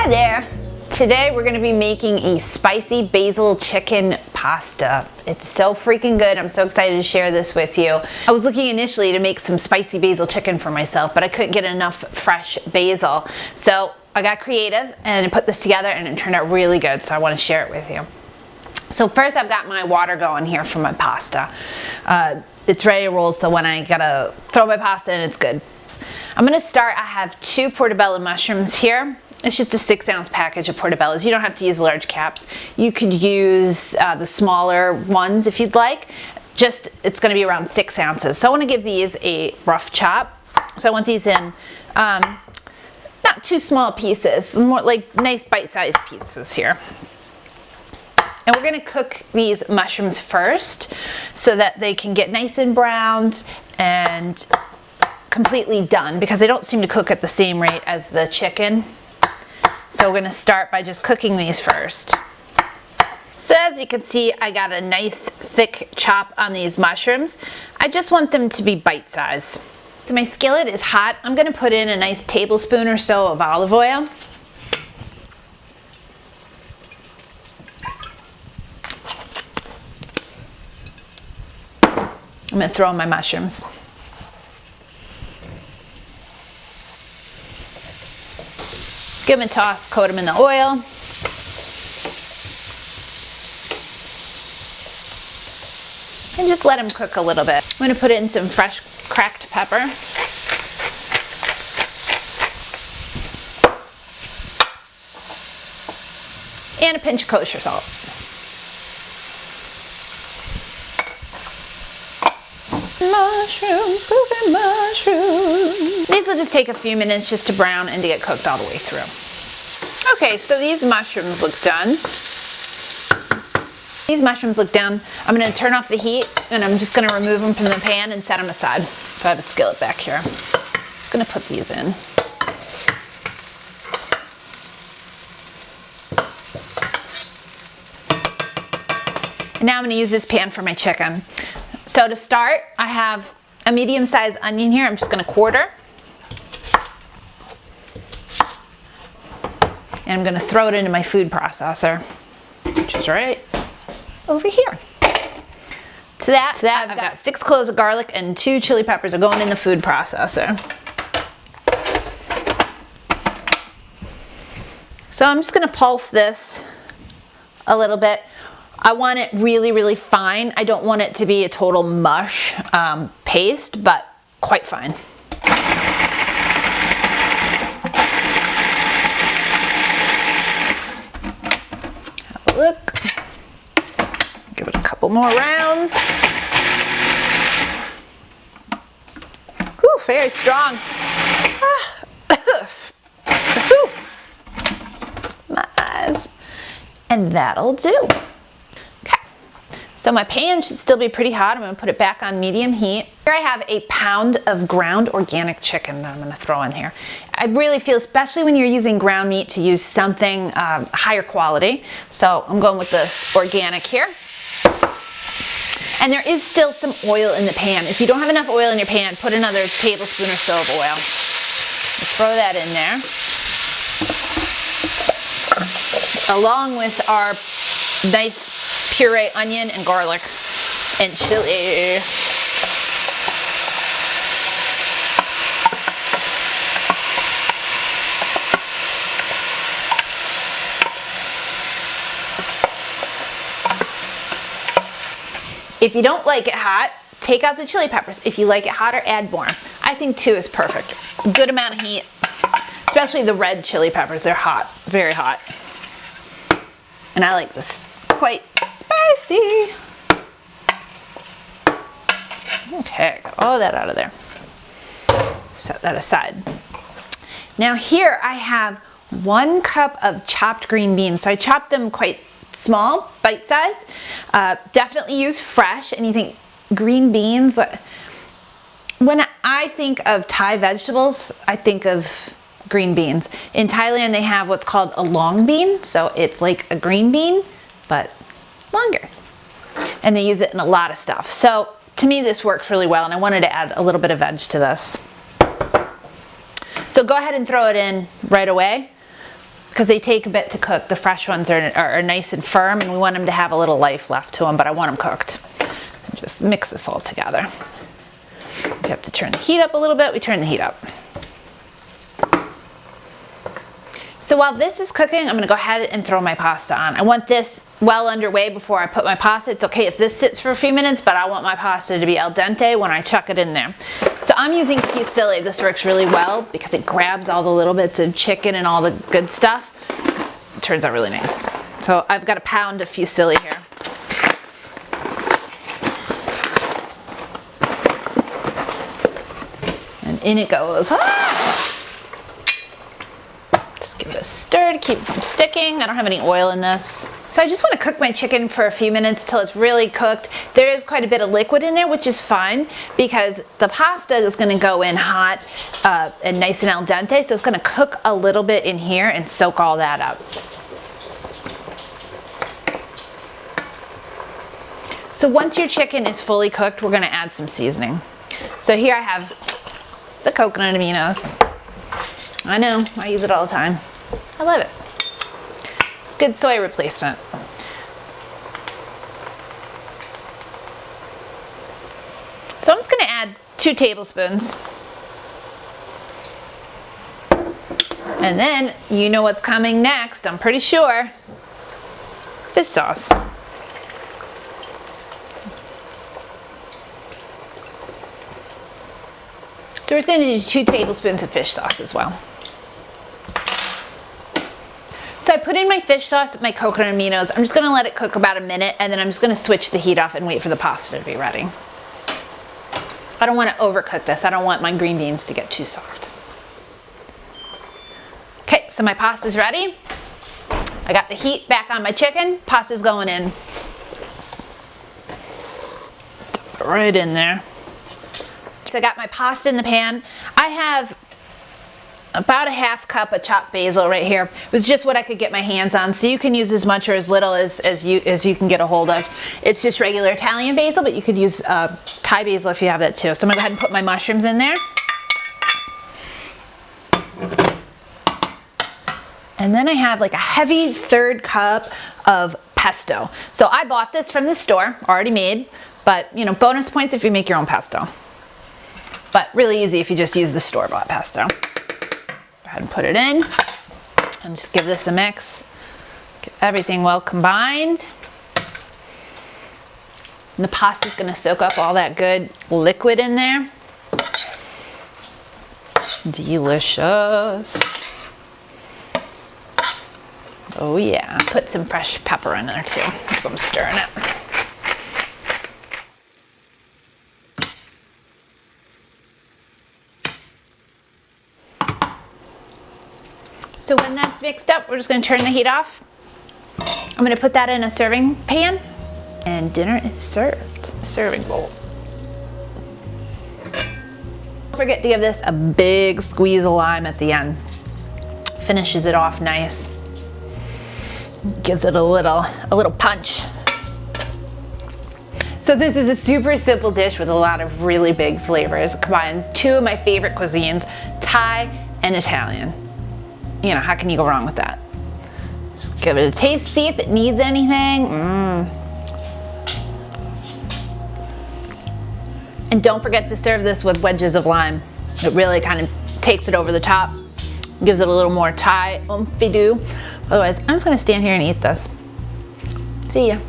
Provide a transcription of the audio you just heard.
Hi there. Today we're going to be making a spicy basil chicken pasta. It's so freaking good. I'm so excited to share this with you. I was looking initially to make some spicy basil chicken for myself, but I couldn't get enough fresh basil. So I got creative and I put this together and it turned out really good, so I want to share it with you. So first I've got my water going here for my pasta. It's ready to roll, so when I gotta throw my pasta in, it's good. I'm gonna start. I have 2 portabella mushrooms here. It's just a 6-ounce package of portabellas. You don't have to use large caps. You could use the smaller ones if you'd like. It's gonna be around 6 ounces. So I wanna give these a rough chop. So I want these in not too small pieces, more like nice bite-sized pieces here. And we're gonna cook these mushrooms first so that they can get nice and browned and completely done, because they don't seem to cook at the same rate as the chicken. So we're gonna start by just cooking these first. So as you can see, I got a nice thick chop on these mushrooms. I just want them to be bite-sized. So my skillet is hot. I'm gonna put in a nice tablespoon or so of olive oil. I'm gonna throw in my mushrooms. Give them a toss, coat them in the oil. And just let them cook a little bit. I'm gonna put in some fresh cracked pepper. And a pinch of kosher salt. Mushrooms, cooking mushrooms. These will just take a few minutes just to brown and to get cooked all the way through. Okay, so these mushrooms look done. These mushrooms look done. I'm going to turn off the heat and I'm just going to remove them from the pan and set them aside. So I have a skillet back here. Just going to put these in. And now I'm going to use this pan for my chicken. So to start, I have a medium-sized onion here. I'm just going to quarter. And I'm going to throw it into my food processor, which is right over here. To that I've got 6 cloves of garlic and 2 chili peppers are going in the food processor. So I'm just going to pulse this a little bit. I want it really, really fine. I don't want it to be a total mush paste, but quite fine. Have a look. Give it a couple more rounds. Whew, very strong. My eyes. And that'll do. So my pan should still be pretty hot. I'm going to put it back on medium heat. Here I have a pound of ground organic chicken that I'm going to throw in here. I really feel, especially when you're using ground meat, to use something higher quality. So I'm going with this organic here. And there is still some oil in the pan. If you don't have enough oil in your pan, put another tablespoon or so of oil. Throw that in there. Along with our nice puree onion and garlic and chili. If you don't like it hot, take out the chili peppers. If you like it hotter, add more. I think 2 is perfect. Good amount of heat, especially the red chili peppers. They're hot, very hot. And I like this quite spicy. Okay, got all of that out of there. Set that aside. Now here I have 1 cup of chopped green beans. So I chopped them quite small, bite-sized. Definitely use fresh. And you think green beans, but when I think of Thai vegetables, I think of green beans. In Thailand they have what's called a long bean. So it's like a green bean, but longer. And they use it in a lot of stuff. So to me this works really well, and I wanted to add a little bit of veg to this. So go ahead and throw it in right away. because they take a bit to cook. The fresh ones are nice and firm, and we want them to have a little life left to them, but I want them cooked. Just mix this all together. We have to turn the heat up a little bit. We turn the heat up. So while this is cooking, I'm gonna go ahead and throw my pasta on. I want this well underway before I put my pasta. It's okay if this sits for a few minutes, but I want my pasta to be al dente when I chuck it in there. So I'm using fusilli. This works really well because it grabs all the little bits of chicken and all the good stuff. It turns out really nice. So I've got a pound of fusilli here. And in it goes. Just give it a stir to keep it from sticking. I don't have any oil in this. So I just want to cook my chicken for a few minutes till it's really cooked. There is quite a bit of liquid in there, which is fine because the pasta is going to go in hot and nice and al dente. So it's going to cook a little bit in here and soak all that up. So once your chicken is fully cooked, we're going to add some seasoning. So here I have the coconut aminos. I know, I use it all the time. I love it. It's good soy replacement. So I'm just gonna add 2 tablespoons. And then, you know what's coming next, I'm pretty sure. Fish sauce. So we're just going to do 2 tablespoons of fish sauce as well. So I put in my fish sauce, my coconut aminos. I'm just going to let it cook about a minute, and then I'm just going to switch the heat off and wait for the pasta to be ready. I don't want to overcook this. I don't want my green beans to get too soft. Okay, so my pasta's ready. I got the heat back on my chicken. Pasta's going in. Dump it right in there. So I got my pasta in the pan. I have about a half cup of chopped basil right here. It was just what I could get my hands on, so you can use as much or as little as you can get a hold of. It's just regular Italian basil, but you could use Thai basil if you have that too. So I'm gonna go ahead and put my mushrooms in there. And then I have like a heavy 1/3 cup of pesto. So I bought this from the store, already made, but you know, bonus points if you make your own pesto. But really easy if you just use the store-bought pesto. Go ahead and put it in and just give this a mix. Get everything well combined. And the pasta's gonna soak up all that good liquid in there. Delicious. Oh yeah, put some fresh pepper in there too, because I'm stirring it. So when that's mixed up, we're just going to turn the heat off. I'm going to put that in a serving pan, and dinner is served. Serving bowl. Don't forget to give this a big squeeze of lime at the end. Finishes it off nice. Gives it a little punch. So this is a super simple dish with a lot of really big flavors. It combines 2 of my favorite cuisines, Thai and Italian. You know, how can you go wrong with that? Just give it a taste, see if it needs anything. And don't forget to serve this with wedges of lime. It really kind of takes it over the top, gives it a little more Thai oomph-y-doo. Otherwise, I'm just gonna stand here and eat this. See ya.